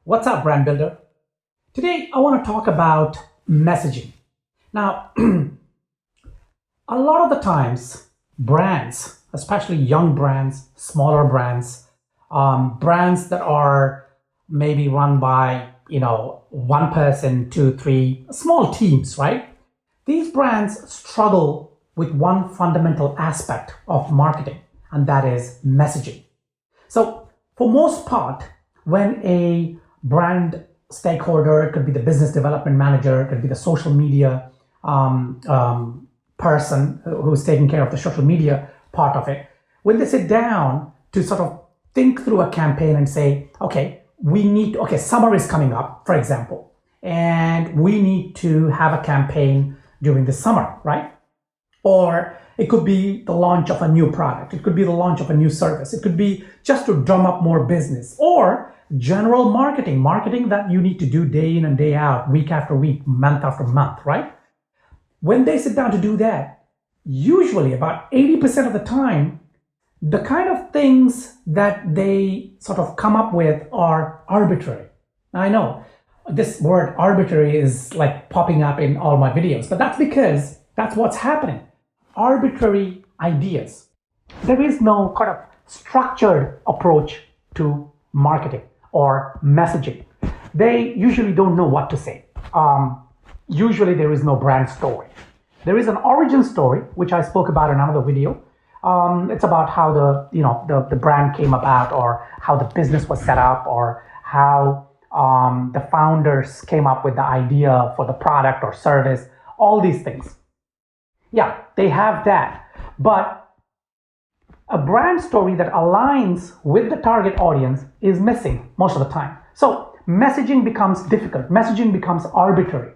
What's up, brand builder? Today, I want to talk about messaging. Now, a lot of the times, brands, especially young brands, smaller brands, brands that are maybe run by, one person, two, three, small teams, right? These brands struggle with one fundamental aspect of marketing, and that is messaging. So, for most part, when a brand stakeholder, it could be the business development manager, it could be the social media person who's taking care of the social media part of it, when they sit down to sort of think through a campaign and say, summer is coming up, for example, and we need to have a campaign during the summer, right? Or it could be the launch of a new product. It could be the launch of a new service. It could be just to drum up more business, or general marketing that you need to do day in and day out, week after week, month after month, right? When they sit down to do that, usually about 80% of the time, the kind of things that they sort of come up with are arbitrary. Now, I know this word arbitrary is like popping up in all my videos, but that's because that's what's happening. Arbitrary ideas. There is no kind of structured approach to marketing or messaging. They usually don't know what to say. Usually there is no brand story. There is an origin story, which I spoke about in another video. It's about how the brand came about, or how the business was set up, or how the founders came up with the idea for the product or service, all these things. Yeah, they have that. But a brand story that aligns with the target audience is missing most of the time. So messaging becomes difficult. Messaging becomes arbitrary.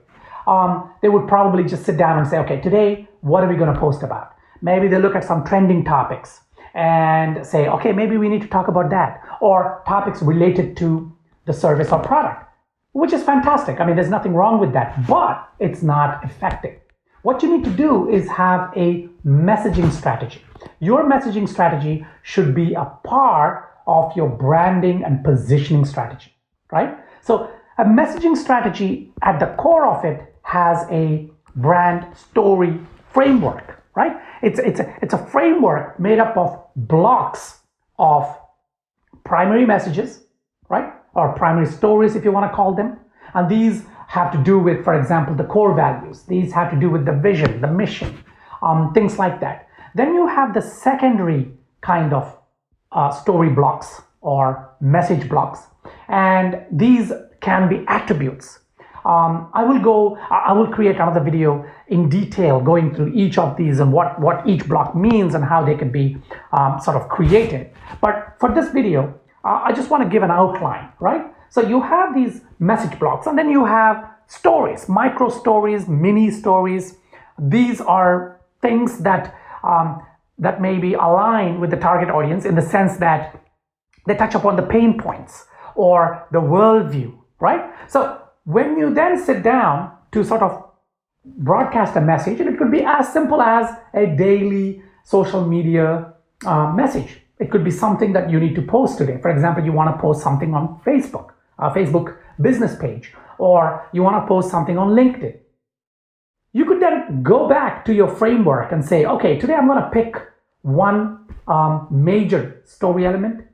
They would probably just sit down and say, okay, today, what are we going to post about? Maybe they look at some trending topics and say, okay, maybe we need to talk about that, or topics related to the service or product, which is fantastic. I mean, there's nothing wrong with that, but it's not effective. What you need to do is have a messaging strategy. Your messaging strategy should be a part of your branding and positioning strategy, right? So a messaging strategy at the core of it has a brand story framework, right? It's a framework made up of blocks of primary messages, right? Or primary stories, if you want to call them. And these have to do with, for example, the core values. These have to do with the vision, the mission, things like that. Then you have the secondary kind of story blocks or message blocks. And these can be attributes. I will create another video in detail going through each of these and what each block means and how they can be sort of created. But for this video, I just want to give an outline, right? So you have these message blocks, and then you have stories, micro stories, mini stories. These are things that maybe align with the target audience in the sense that they touch upon the pain points or the worldview, right? So when you then sit down to sort of broadcast a message, and it could be as simple as a daily social media message. It could be something that you need to post today. For example, you want to post something on Facebook, a Facebook business page, or you want to post something on LinkedIn. You could then go back to your framework and say, okay, today I'm going to pick one major story element,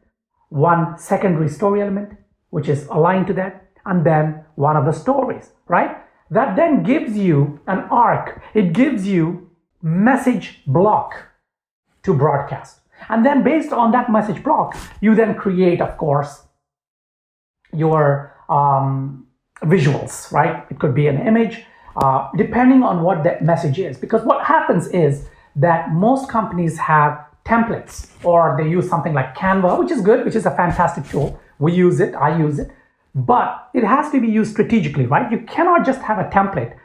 one secondary story element, which is aligned to that, and then one of the stories, right? That then gives you an arc. It gives you message block to broadcast. And then based on that message block, you then create, of course, your visuals, right? It could be an image, depending on what that message is. Because what happens is that most companies have templates, or they use something like Canva, which is good, which is a fantastic tool. We use it, I use it, but it has to be used strategically, right? You cannot just have a template.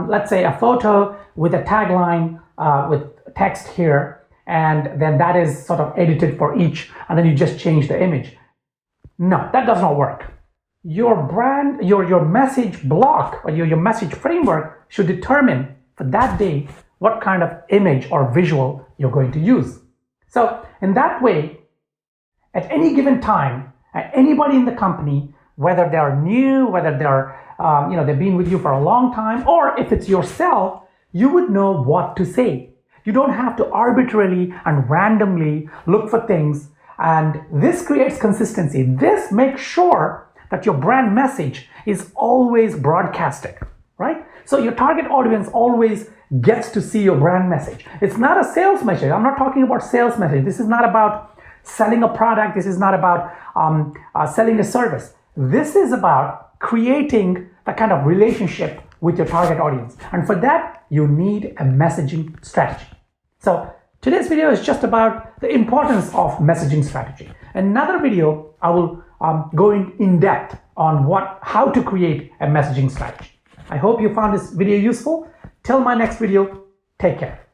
Let's say a photo with a tagline with text here, and then that is sort of edited for each, and then you just change the image. No, that does not work. Your brand, your message block, or your message framework should determine for that day what kind of image or visual you're going to use. So in that way, at any given time, anybody in the company whether they are new, whether they're, they've been with you for a long time, or if it's yourself, you would know what to say. You don't have to arbitrarily and randomly look for things. And this creates consistency. This makes sure that your brand message is always broadcasted, right? So your target audience always gets to see your brand message. It's not a sales message. I'm not talking about sales message. This is not about selling a product. This is not about selling a service. This is about creating the kind of relationship with your target audience. And for that, you need a messaging strategy. So today's video is just about the importance of messaging strategy. Another video, I will go in depth on how to create a messaging strategy. I hope you found this video useful. Till my next video, take care.